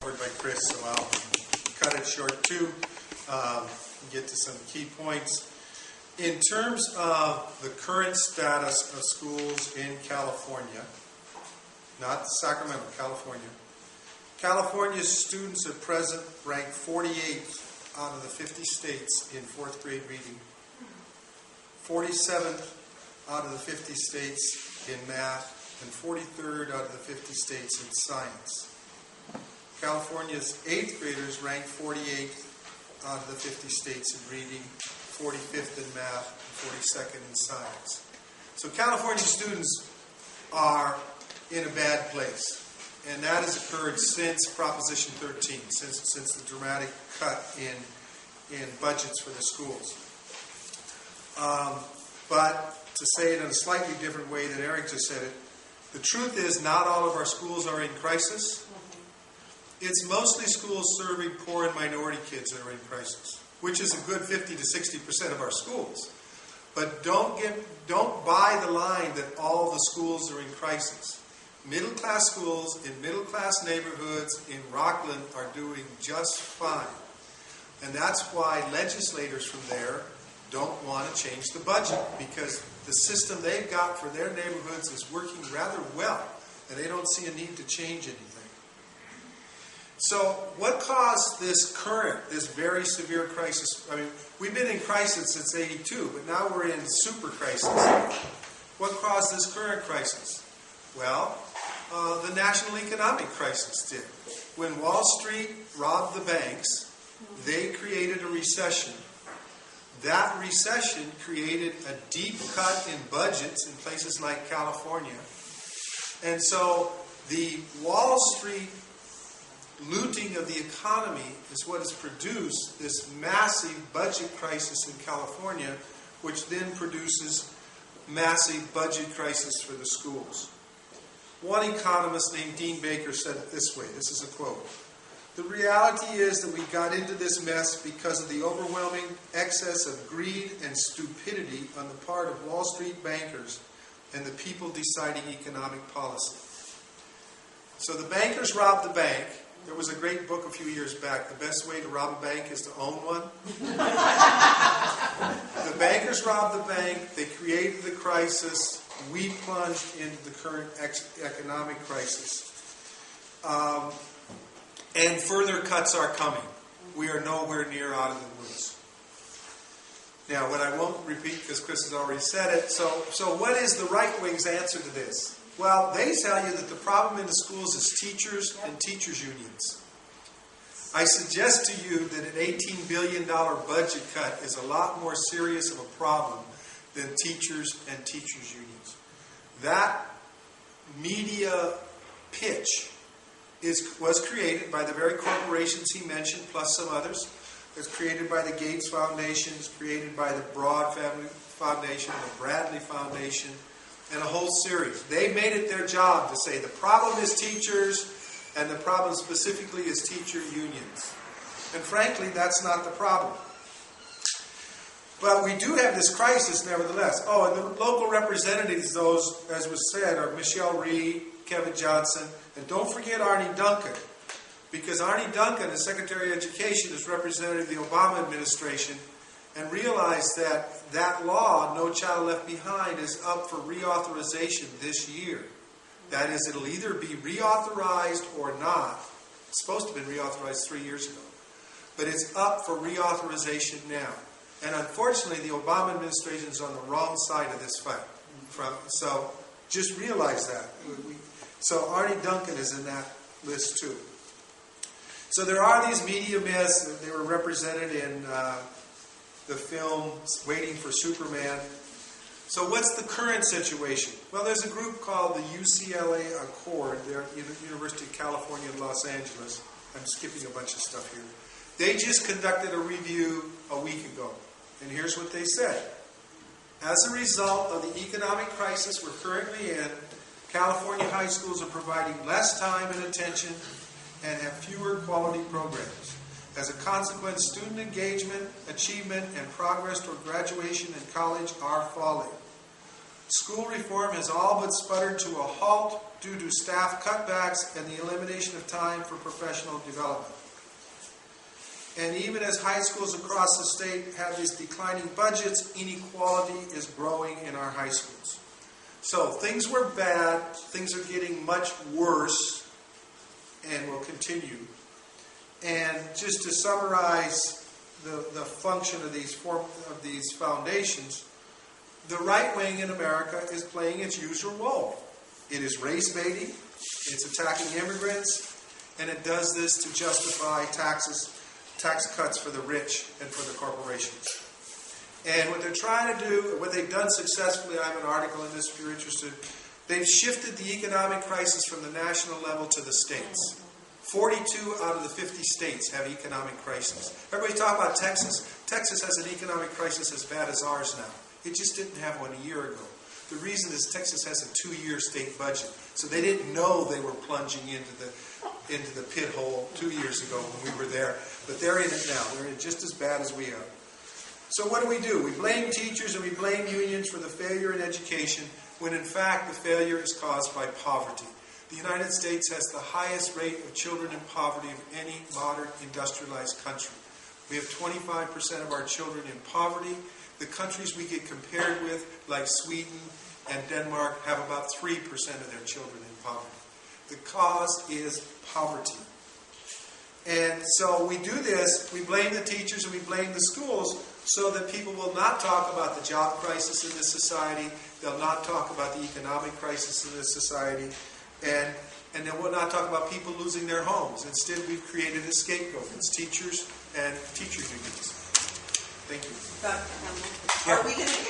Covered by Chris, so I'll cut it short too, and get to some key points. In terms of the current status of schools in California, not Sacramento, California. California's students at present rank 48th out of the 50 states in 4th grade reading, 47th out of the 50 states in math, and 43rd out of the 50 states in science. California's 8th graders rank 48th out of the 50 states in reading, 45th in math, and 42nd in science. So California students are in a bad place. And that has occurred since Proposition 13, since the dramatic cut in budgets for the schools. But to say it in a slightly different way than Eric just said it, the truth is not all of our schools are in crisis. It's mostly schools serving poor and minority kids that are in crisis, which is a good 50 to 60% of our schools. But don't buy the line that all the schools are in crisis. Middle-class schools in middle-class neighborhoods in Rockland are doing just fine. And that's why legislators from there don't want to change the budget, because the system they've got for their neighborhoods is working rather well, and they don't see a need to change anything. So what caused this very severe crisis? I mean, we've been in crisis since '82, but now we're in super crisis. What caused this current crisis? Well, the national economic crisis did. When Wall Street robbed the banks, they created a recession. That recession created a deep cut in budgets in places like California. And so the Wall Street looting of the economy is what has produced this massive budget crisis in California, which then produces massive budget crisis for the schools. One economist named Dean Baker said it this way, this is a quote: "The reality is that we got into this mess because of the overwhelming excess of greed and stupidity on the part of Wall Street bankers and the people deciding economic policy." So the bankers robbed the bank. There was a great book a few years back, The Best Way to Rob a Bank is to Own One. The bankers robbed the bank. They created the crisis. We plunged into the current economic crisis. And further cuts are coming. We are nowhere near out of the woods. Now, what I won't repeat because Chris has already said it. So what is the right wing's answer to this? Well, they tell you that the problem in the schools is teachers and teachers' unions. I suggest to you that an $18 billion budget cut is a lot more serious of a problem than teachers and teachers' unions. That media pitch was created by the very corporations he mentioned, plus some others. It was created by the Gates Foundation, it was created by the Broad Family Foundation, the Bradley Foundation, and a whole series. They made it their job to say the problem is teachers, and the problem specifically is teacher unions. And frankly, that's not the problem. But we do have this crisis nevertheless. Oh, and the local representatives, those, as was said, are Michelle Reed, Kevin Johnson, and don't forget Arnie Duncan. Because Arnie Duncan, as Secretary of Education, has represented the Obama administration and realized that that law, No Child Left Behind, is up for reauthorization this year. That is, it'll either be reauthorized or not. It's supposed to have been reauthorized 3 years ago. But it's up for reauthorization now. And unfortunately, the Obama administration is on the wrong side of this fight. So just realize that. So Arnie Duncan is in that list too. So there are these media myths. They were represented in the film Waiting for Superman. So what's the current situation? Well, there's a group called the UCLA Accord. They're at the University of California in Los Angeles. I'm skipping a bunch of stuff here. They just conducted a review a week ago. And here's what they said. As a result of the economic crisis we're currently in, California high schools are providing less time and attention and have fewer quality programs. As a consequence, student engagement, achievement, and progress toward graduation and college are falling. School reform has all but sputtered to a halt due to staff cutbacks and the elimination of time for professional development. And even as high schools across the state have these declining budgets, inequality is growing in our high schools. So things were bad, things are getting much worse, and will continue. And just to summarize the function of these foundations, the right wing in America is playing its usual role. It is race baiting, it's attacking immigrants, and it does this to justify tax cuts for the rich and for the corporations. And what they're trying to do, what they've done successfully, I have an article in this if you're interested, they've shifted the economic crisis from the national level to the states. 42 out of the 50 states have economic crises. Everybody talk about Texas. Texas has an economic crisis as bad as ours now. It just didn't have one a year ago. The reason is Texas has a 2-year state budget. So they didn't know they were plunging into the pit hole 2 years ago when we were there. But they're in it now. They're in it just as bad as we are. So what do? We blame teachers and we blame unions for the failure in education when in fact the failure is caused by poverty. The United States has the highest rate of children in poverty of any modern industrialized country. We have 25% of our children in poverty. The countries we get compared with, like Sweden and Denmark, have about 3% of their children in poverty. The cause is poverty. And so we do this, we blame the teachers and we blame the schools so that people will not talk about the job crisis in this society, they'll not talk about the economic crisis in this society, and they will not talk about people losing their homes. Instead, we've created a scapegoat. It's teachers and teacher unions. Thank you. Dr. Campbell, are we going to